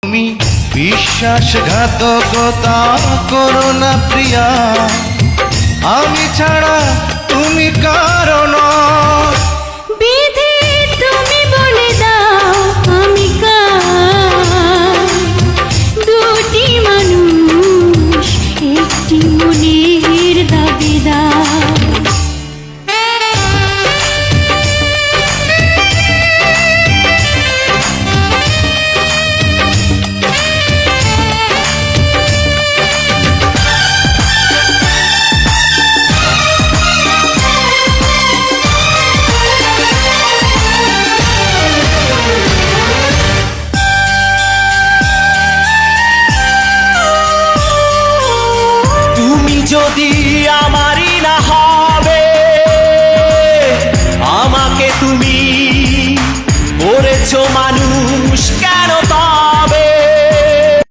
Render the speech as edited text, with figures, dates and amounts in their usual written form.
তুমি বিশ্বাসঘাতকতা করো না প্রিয়া, আমি ছাড়া তুমি কারণ। বিধি তুমি বলে দাও আমি কার, দুটি মানুষ একটি মনের দাবিদার। যদি আমারই না হয়